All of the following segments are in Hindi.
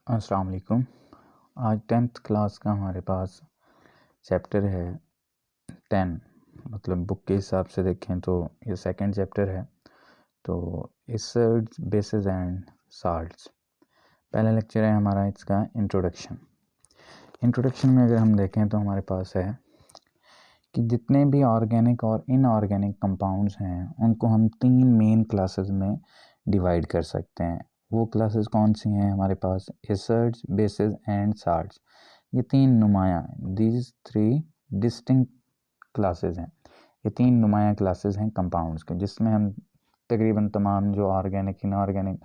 अस्सलाम वालेकुम। आज 10th क्लास का हमारे पास चैप्टर है 10, मतलब बुक के हिसाब से देखें तो ये सेकंड चैप्टर है। तो एसिड्स, बेसिस एंड साल्ट्स पहला लेक्चर है हमारा इसका इंट्रोडक्शन। इंट्रोडक्शन में अगर हम देखें तो हमारे पास है कि जितने भी ऑर्गेनिक और इनऑर्गेनिक कंपाउंड्स हैं उनको हम 3 मेन क्लासेस में डिवाइड कर सकते हैं। वो क्लासेस कौन सी हैं हमारे पास? Acids, bases and salts. ये 3 नुमाया, दीज 3 डिस्टिंक्ट क्लासेस हैं। ये 3 नुमाया क्लासेस हैं कंपाउंड्स के, जिसमें हम तकरीबन तमाम जो ऑर्गेनिक इनऑर्गेनिक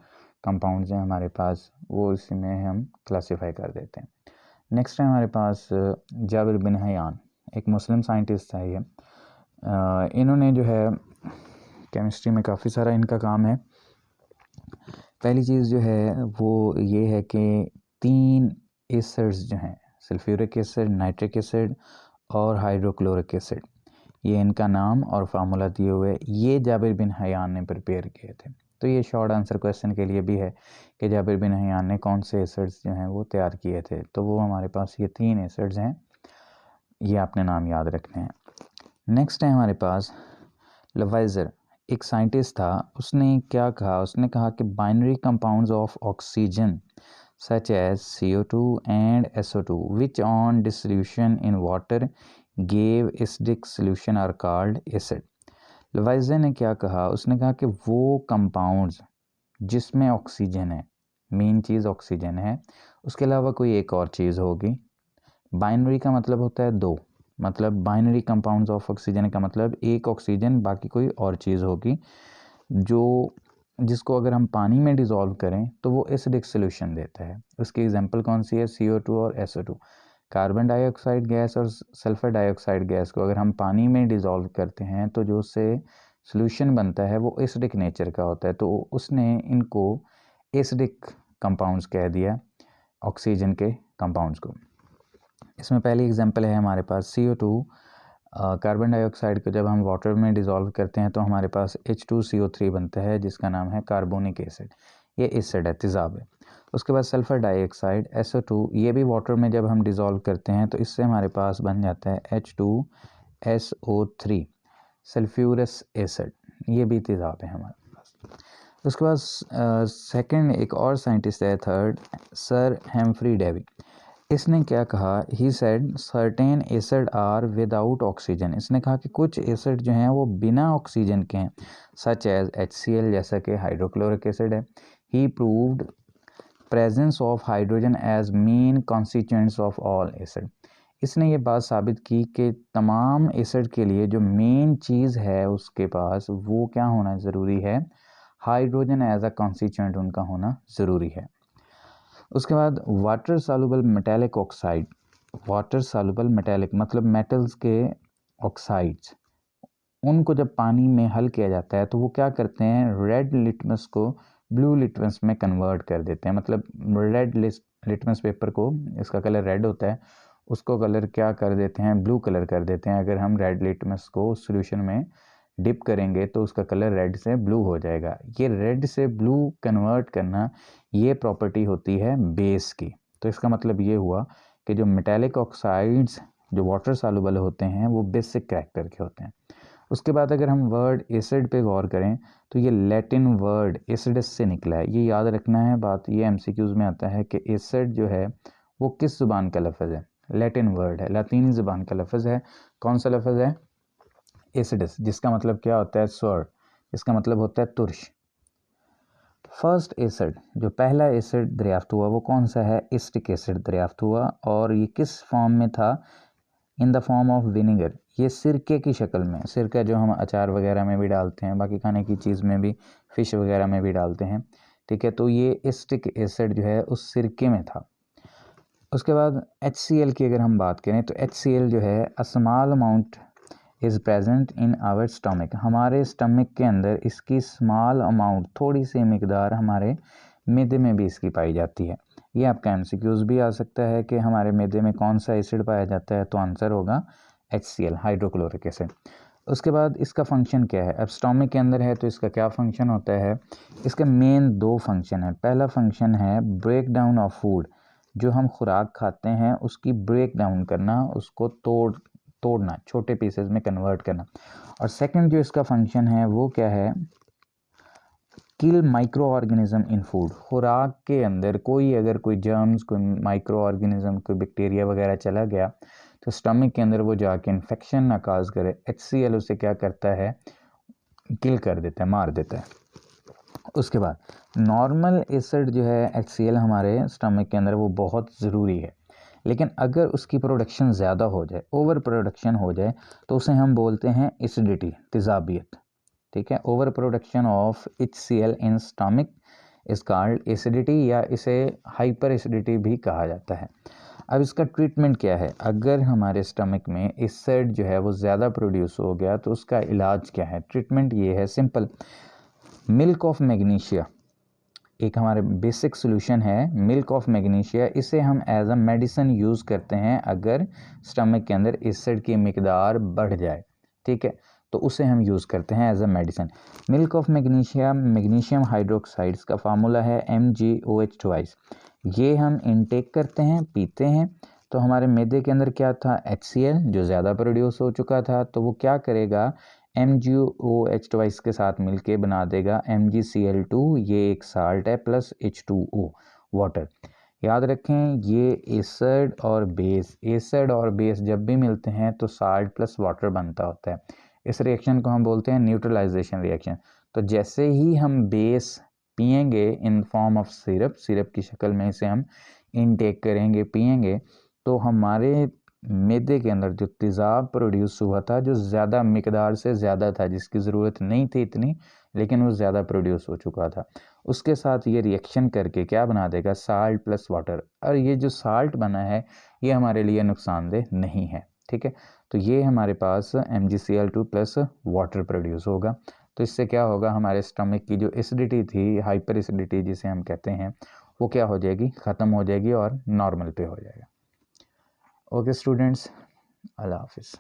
कंपाउंड्स हैं हमारे पास वो इसमें हम क्लासीफाई कर देते हैं। नेक्स्ट है हमारे पास जाबिर बिन हयान, एक मुस्लिम साइंटिस्ट है ये। इन्होंने जो है केमिस्ट्री में काफ़ी सारा इनका काम है। पहली चीज़ जो है वो ये है कि 3 एसिड्स जो हैं, सल्फ्यूरिक एसिड, नाइट्रिक एसिड और हाइड्रोक्लोरिक एसिड, ये इनका नाम और फार्मूला दिए हुए ये जाबिर बिन हयान ने प्रिपेयर किए थे। तो ये शॉर्ट आंसर क्वेश्चन के लिए भी है कि जाबिर बिन हयान ने कौन से एसिड्स जो हैं वो तैयार किए थे। तो वो हमारे पास ये 3 एसिड्स हैं, ये आपने नाम याद रखने हैं। नेक्स्ट है हमारे पास लवाइजर, एक साइंटिस्ट था। उसने क्या कहा? उसने कहा कि binary compounds of oxygen such as CO2 and SO2 which on dissolution in water gave acidic solution are called acid. Lavoisier ने क्या कहा? उसने कहा कि वो कंपाउंड्स जिसमें ऑक्सीजन है, मेन चीज़ ऑक्सीजन है, उसके अलावा कोई एक और चीज़ होगी। बाइनरी का मतलब होता है 2, मतलब बाइनरी कंपाउंड्स ऑफ ऑक्सीजन का मतलब एक ऑक्सीजन बाकी कोई और चीज़ होगी जिसको अगर हम पानी में डिज़ोल्व करें तो वो एसिडिक सॉल्यूशन देता है। उसकी एग्जांपल कौन सी है? CO2 और SO2। कार्बन डाइऑक्साइड गैस और सल्फ़र डाइऑक्साइड गैस को अगर हम पानी में डिज़ोल्व करते हैं तो जो उससे सॉल्यूशन बनता है वो एसिडिक नेचर का होता है। तो उसने इनको एसिडिक कंपाउंड्स कह दिया, ऑक्सीजन के कंपाउंड्स को। इसमें पहली एग्जांपल है हमारे पास CO2। कार्बन डाइऑक्साइड को जब हम वाटर में डिज़ोल्व करते हैं तो हमारे पास H2CO3 बनता है, जिसका नाम है कार्बोनिक एसिड। ये एसिड है, तेज़ाब है। उसके बाद सल्फ़र डाइऑक्साइड SO2, ये भी वाटर में जब हम डिज़ोल्व करते हैं तो इससे हमारे पास बन जाता है H2SO3, सल्फ्यूरस एसिड। ये भी तेज़ाब है हमारे पास। उसके बाद सेकंड एक और साइंटिस्ट है, थर्ड, सर हेम्फ्री डेवी। इसने क्या कहा? He said certain acid are without oxygen. इसने कहा कि कुछ एसिड जो हैं वो बिना ऑक्सीजन के हैं, सच एज HCl, जैसा कि हाइड्रोक्लोरिक एसिड है। He proved presence of hydrogen as main constituents of all acid. इसने ये बात साबित की कि तमाम एसिड के लिए जो मेन चीज़ है उसके पास वो क्या होना ज़रूरी है? हाइड्रोजन एज अ कॉन्स्टिट्यूएंट उनका होना ज़रूरी है। उसके बाद water soluble metallic oxide, water soluble metallic मतलब मेटल्स के ऑक्साइड्स, उनको जब पानी में हल किया जाता है तो वो क्या करते हैं? रेड लिटमस को ब्लू लिटमस में कन्वर्ट कर देते हैं। मतलब रेड लिटमस पेपर को, इसका कलर रेड होता है, उसको कलर क्या कर देते हैं? ब्लू कलर कर देते हैं। अगर हम रेड लिटमस को सॉल्यूशन में डिप करेंगे तो उसका कलर रेड से ब्लू हो जाएगा। ये रेड से ब्लू कन्वर्ट करना, ये प्रॉपर्टी होती है बेस की। तो इसका मतलब ये हुआ कि जो मेटालिक ऑक्साइड्स जो वाटर सॉल्युबल होते हैं वो बेसिक कैरेक्टर के होते हैं। उसके बाद अगर हम वर्ड एसिड पे गौर करें तो ये लैटिन वर्ड एसिडस से निकला है। ये याद रखना है बात, ये MCQs में आता है कि एसिड जो है वो किस ज़ुबान का लफ्ज़ है? लैटिन वर्ड है, लातीनी ज़ुबान का लफ्ज़ है। कौन सा लफ्ज़ है? एसिडस, जिसका मतलब क्या होता है? स्वर, इसका मतलब होता है तुर्श। फर्स्ट एसिड, जो पहला एसिड दरियाफ्त हुआ वो कौन सा है? एसिटिक एसिड दरियाफ्त हुआ, और ये किस फॉर्म में था? In the form of vinegar. ये सिरके की शक्ल में, सिरका जो हम अचार वगैरह में भी डालते हैं, बाकी खाने की चीज़ में भी, फ़िश वगैरह में भी डालते हैं, ठीक है। तो ये एसिटिक एसिड जो है उस सिरके में था। उसके बाद HCl की अगर हम बात करें तो HCl जो है a small amount is present in our stomach. हमारे स्टमक के अंदर इसकी स्मॉल अमाउंट, थोड़ी सी मिकदार हमारे मैदे में भी इसकी पाई जाती है। ये आपका MCQs भी आ सकता है कि हमारे मैदे में कौन सा एसिड पाया जाता है, तो आंसर होगा HCl, हाइड्रोक्लोरिक एसिड। उसके बाद इसका फंक्शन क्या है, अब स्टोमक के अंदर है तो इसका क्या फंक्शन होता है, इसका मेन 2 फंक्शन है। पहला फंक्शन है ब्रेक डाउन ऑफ फूड, जो हम खुराक खाते हैं उसकी ब्रेक डाउन करना, उसको तोड़ना, छोटे पीसेस में कन्वर्ट करना। और सेकंड जो इसका फंक्शन है वो क्या है, किल माइक्रो ऑर्गेनिज्म इन फूड। खुराक के अंदर अगर कोई जर्म्स, कोई माइक्रो ऑर्गेनिज्म, कोई बैक्टीरिया वगैरह चला गया तो स्टमक के अंदर वो जाके इन्फेक्शन ना काज करे, HCl उसे क्या करता है, किल कर देता है, मार देता है। उसके बाद नॉर्मल एसिड जो है HCl हमारे स्टमक के अंदर वो बहुत ज़रूरी है, लेकिन अगर उसकी प्रोडक्शन ज़्यादा हो जाए, ओवर प्रोडक्शन हो जाए, तो उसे हम बोलते हैं एसिडिटी, तेज़ाबियत। ठीक है, over production of HCl in stomach is called acidity, या इसे हाइपर एसिडिटी भी कहा जाता है। अब इसका ट्रीटमेंट क्या है, अगर हमारे स्टमक में एसिड जो है वो ज़्यादा प्रोड्यूस हो गया तो उसका इलाज क्या है। ट्रीटमेंट ये है सिंपल, मिल्क ऑफ मैग्नीशिया एक हमारे बेसिक सोल्यूशन है, मिल्क ऑफ मैग्नीशिया। इसे हम एज अ मेडिसिन यूज़ करते हैं अगर स्टमक के अंदर एसिड की मिकदार बढ़ जाए, ठीक है, तो उसे हम यूज़ करते हैं as a medicine. Milk of magnesia, magnesium hydroxides का फार्मूला है MgOH2। ये हम इनटेक करते हैं, पीते हैं, तो हमारे मैदे के अंदर क्या था, HCl जो ज़्यादा प्रोड्यूस हो चुका था, तो वो क्या करेगा, MgOH2 के साथ मिलके बना देगा MgCl2, ये एक साल्ट है, प्लस H2O वाटर। याद रखें ये एसिड और बेस जब भी मिलते हैं तो साल्ट प्लस वाटर बनता होता है। इस रिएक्शन को हम बोलते हैं न्यूट्रलाइजेशन रिएक्शन। तो जैसे ही हम बेस पिएंगे इन फॉर्म ऑफ सिरप की शक्ल में इसे हम इनटेक करेंगे, पिएंगे, तो हमारे मैदे के अंदर जो तेज़ाब प्रोड्यूस हुआ था, जो ज़्यादा मिकदार से ज़्यादा था, जिसकी ज़रूरत नहीं थी इतनी, लेकिन वो ज़्यादा प्रोड्यूस हो चुका था, उसके साथ ये रिएक्शन करके क्या बना देगा, साल्ट प्लस वाटर। और ये जो साल्ट बना है ये हमारे लिए नुकसानदेह नहीं है, ठीक है। तो ये हमारे पास MgCl2 प्लस वाटर प्रोड्यूस होगा। तो इससे क्या होगा, हमारे स्टमक की जो एसिडिटी थी, हाइपर एसिडिटी जिसे हम कहते हैं, वो क्या हो जाएगी, ख़त्म हो जाएगी और नॉर्मल पे हो जाएगा। ओके स्टूडेंट्स, अल्लाह हाफिज़।